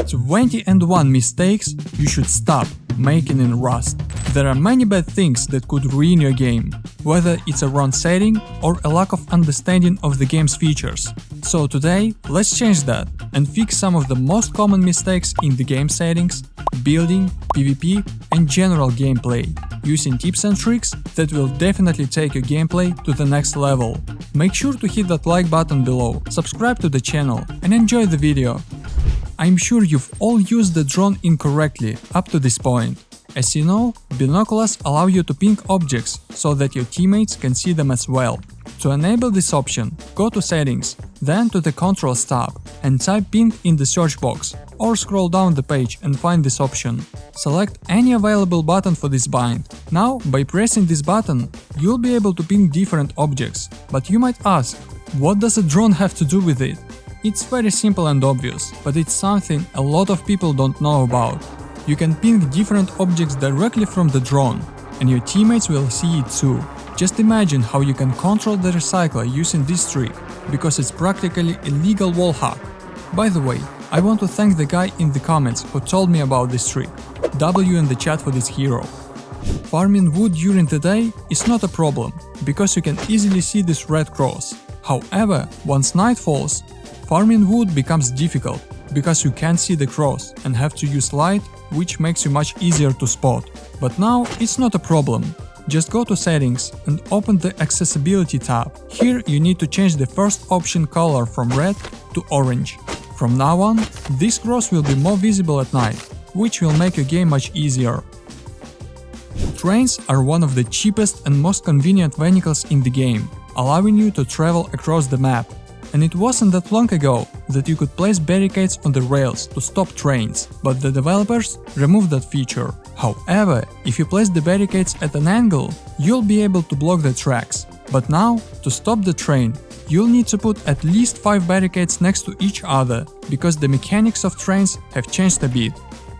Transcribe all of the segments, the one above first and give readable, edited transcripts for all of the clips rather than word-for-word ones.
21 mistakes you should stop making in Rust. There are many bad things that could ruin your game, whether it's a wrong setting or a lack of understanding of the game's features. So today, let's change that and fix some of the most common mistakes in the game settings, building, PvP and general gameplay, using tips and tricks that will definitely take your gameplay to the next level. Make sure to hit that like button below, subscribe to the channel and enjoy the video. I'm sure you've all used the drone incorrectly up to this point. As you know, binoculars allow you to ping objects so that your teammates can see them as well. To enable this option, go to Settings, then to the Controls tab and type ping in the search box, or scroll down the page and find this option. Select any available button for this bind. Now, by pressing this button, you'll be able to ping different objects. But you might ask, what does a drone have to do with it? It's very simple and obvious, but it's something a lot of people don't know about. You can ping different objects directly from the drone, and your teammates will see it too. Just imagine how you can control the recycler using this trick, because it's practically a legal wall hack. By the way, I want to thank the guy in the comments who told me about this trick. W in the chat for this hero. Farming wood during the day is not a problem, because you can easily see this red cross. However, once night falls, farming wood becomes difficult, because you can't see the cross and have to use light, which makes you much easier to spot. But now it's not a problem. Just go to Settings and open the Accessibility tab. Here you need to change the first option color from red to orange. From now on, this cross will be more visible at night, which will make your game much easier. Trains are one of the cheapest and most convenient vehicles in the game, allowing you to travel across the map. And it wasn't that long ago that you could place barricades on the rails to stop trains, but the developers removed that feature. However, if you place the barricades at an angle, you'll be able to block the tracks. But now, to stop the train, you'll need to put at least 5 barricades next to each other, because the mechanics of trains have changed a bit.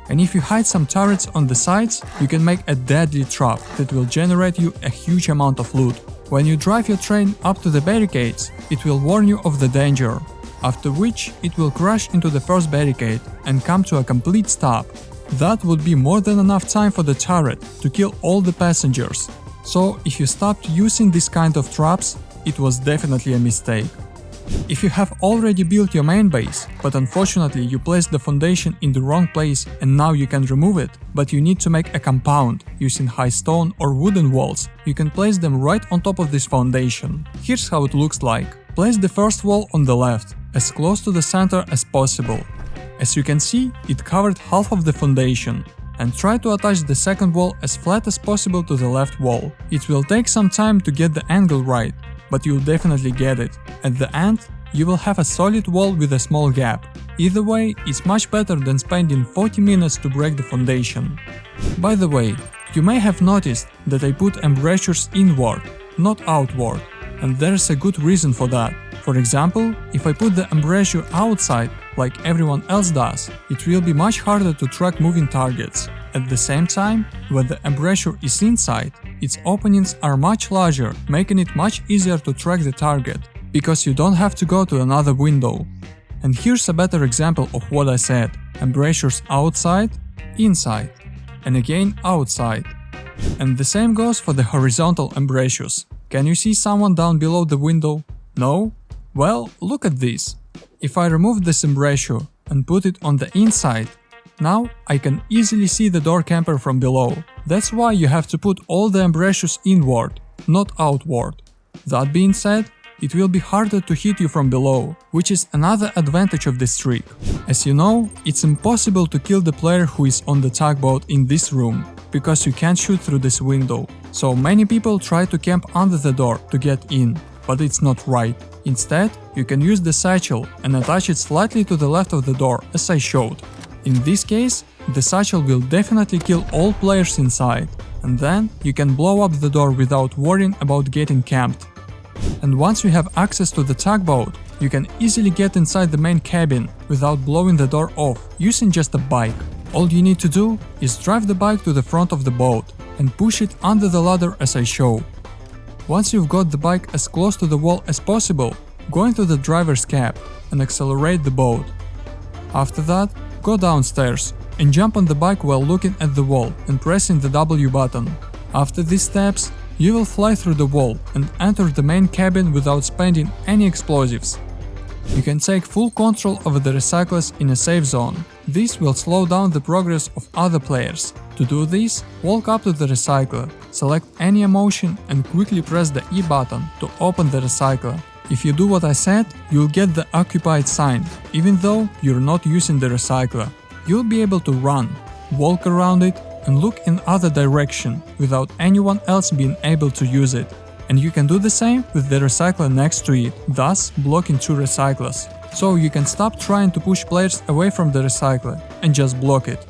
And if you hide some turrets on the sides, you can make a deadly trap that will generate you a huge amount of loot. When you drive your train up to the barricades, it will warn you of the danger, after which it will crash into the first barricade and come to a complete stop. That would be more than enough time for the turret to kill all the passengers. So if you stopped using this kind of traps, it was definitely a mistake. If you have already built your main base, but unfortunately you placed the foundation in the wrong place and now you can remove it, but you need to make a compound using high stone or wooden walls, you can place them right on top of this foundation. Here's how it looks like. Place the first wall on the left, as close to the center as possible. As you can see, it covered half of the foundation. And try to attach the second wall as flat as possible to the left wall. It will take some time to get the angle right, but you'll definitely get it. At the end, you will have a solid wall with a small gap. Either way, it's much better than spending 40 minutes to break the foundation. By the way, you may have noticed that I put embrasures inward, not outward, and there's a good reason for that. For example, if I put the embrasure outside, like everyone else does, it will be much harder to track moving targets. At the same time, when the embrasure is inside, its openings are much larger, making it much easier to track the target, because you don't have to go to another window. And here's a better example of what I said: embrasures outside, inside, and again outside. And the same goes for the horizontal embrasures. Can you see someone down below the window? No? Well, look at this. If I remove this embrasure and put it on the inside, now I can easily see the door camper from below. That's why you have to put all the embrasures inward, not outward. That being said, it will be harder to hit you from below, which is another advantage of this trick. As you know, it's impossible to kill the player who is on the tugboat in this room, because you can't shoot through this window. So many people try to camp under the door to get in, but it's not right. Instead, you can use the satchel and attach it slightly to the left of the door, as I showed. In this case, the satchel will definitely kill all players inside, and then you can blow up the door without worrying about getting camped. And once you have access to the tugboat, you can easily get inside the main cabin without blowing the door off using just a bike. All you need to do is drive the bike to the front of the boat and push it under the ladder as I show. Once you've got the bike as close to the wall as possible, go into the driver's cab and accelerate the boat. After that, go downstairs and jump on the bike while looking at the wall and pressing the W button. After these steps, you will fly through the wall and enter the main cabin without spending any explosives. You can take full control over the recyclers in a safe zone. This will slow down the progress of other players. To do this, walk up to the recycler, select any emotion and quickly press the E button to open the recycler. If you do what I said, you'll get the occupied sign, even though you're not using the recycler. You'll be able to run, walk around it and look in other direction without anyone else being able to use it. And you can do the same with the recycler next to it, thus blocking two recyclers. So you can stop trying to push players away from the recycler and just block it.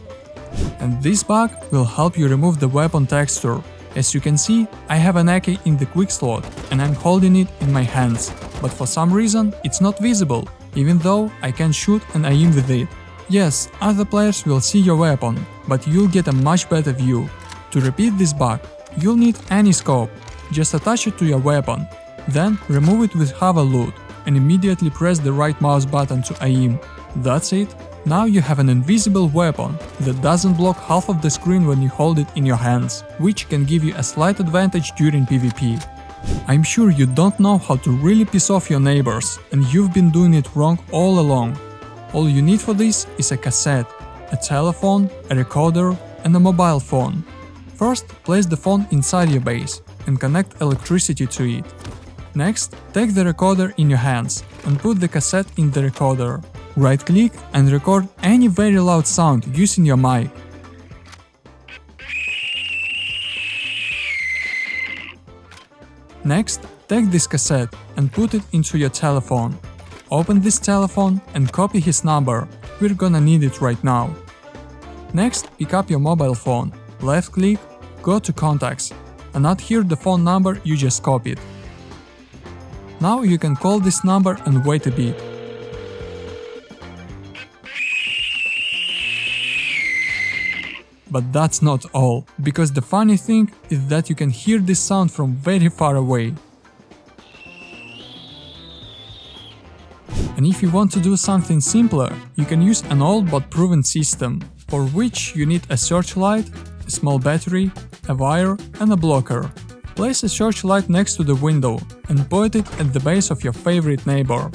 And this bug will help you remove the weapon texture. As you can see, I have an AK in the quick slot and I'm holding it in my hands. But for some reason it's not visible, even though I can shoot and aim with it. Yes, other players will see your weapon, but you'll get a much better view. To repeat this bug, you'll need any scope. Just attach it to your weapon, then remove it with hover loot and immediately press the right mouse button to aim. That's it. Now you have an invisible weapon that doesn't block half of the screen when you hold it in your hands, which can give you a slight advantage during PvP. I'm sure you don't know how to really piss off your neighbors, and you've been doing it wrong all along. All you need for this is a cassette, a telephone, a recorder and a mobile phone. First, place the phone inside your base and connect electricity to it. Next, take the recorder in your hands and put the cassette in the recorder. Right-click and record any very loud sound using your mic. Next, take this cassette and put it into your telephone. Open this telephone and copy his number, we're gonna need it right now. Next, pick up your mobile phone, left-click, go to Contacts, and not hear the phone number you just copied. Now you can call this number and wait a bit. But that's not all, because the funny thing is that you can hear this sound from very far away. And if you want to do something simpler, you can use an old but proven system, for which you need a searchlight, a small battery, a wire and a blocker. Place a searchlight next to the window and point it at the base of your favorite neighbor.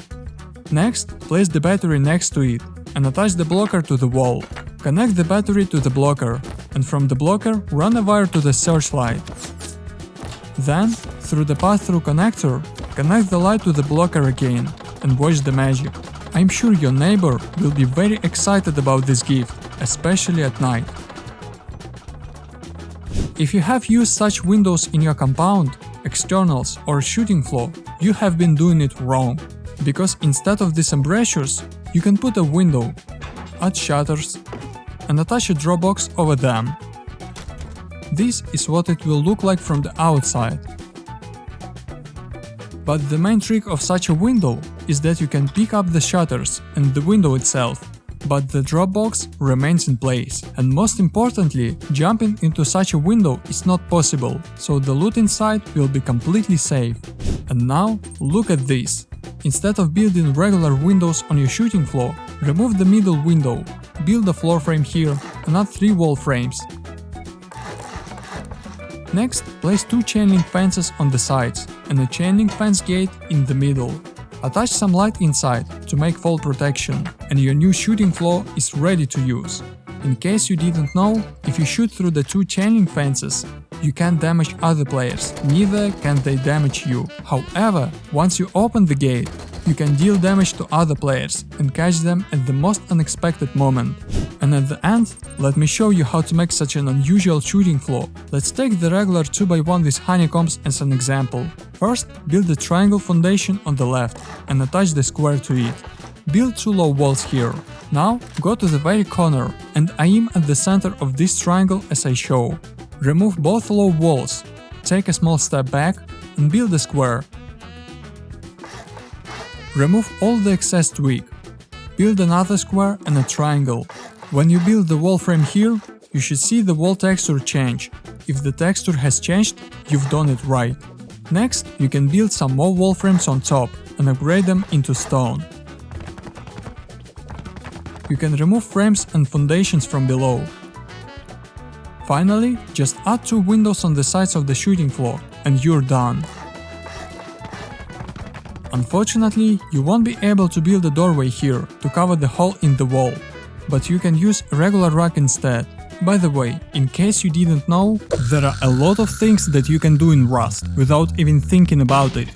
Next, place the battery next to it and attach the blocker to the wall. Connect the battery to the blocker, and from the blocker run a wire to the searchlight. Then, through the pass-through connector, connect the light to the blocker again, and watch the magic. I'm sure your neighbor will be very excited about this gift, especially at night. If you have used such windows in your compound, externals or shooting floor, you have been doing it wrong. Because instead of these embrasures, you can put a window, add shutters, and attach a dropbox over them. This is what it will look like from the outside. But the main trick of such a window is that you can pick up the shutters and the window itself, but the dropbox remains in place. And most importantly, jumping into such a window is not possible, so the loot inside will be completely safe. And now, look at this. Instead of building regular windows on your shooting floor, remove the middle window, build a floor frame here and add 3 wall frames. Next, place 2 chainlink fences on the sides and a chainlink fence gate in the middle. Attach some light inside to make fall protection, and your new shooting floor is ready to use. In case you didn't know, if you shoot through the 2 chainlink fences, you can't damage other players, neither can they damage you. However, once you open the gate, you can deal damage to other players and catch them at the most unexpected moment. And at the end, let me show you how to make such an unusual shooting floor. Let's take the regular 2x1 with honeycombs as an example. First, build the triangle foundation on the left and attach the square to it. Build 2 low walls here. Now, go to the very corner and aim at the center of this triangle as I show. Remove both low walls, take a small step back and build a square. Remove all the excess twig. Build another square and a triangle. When you build the wall frame here, you should see the wall texture change. If the texture has changed, you've done it right. Next, you can build some more wall frames on top and upgrade them into stone. You can remove frames and foundations from below. Finally, just add 2 windows on the sides of the shooting floor and you're done. Unfortunately, you won't be able to build a doorway here to cover the hole in the wall, but you can use a regular rack instead. By the way, in case you didn't know, there are a lot of things that you can do in Rust without even thinking about it.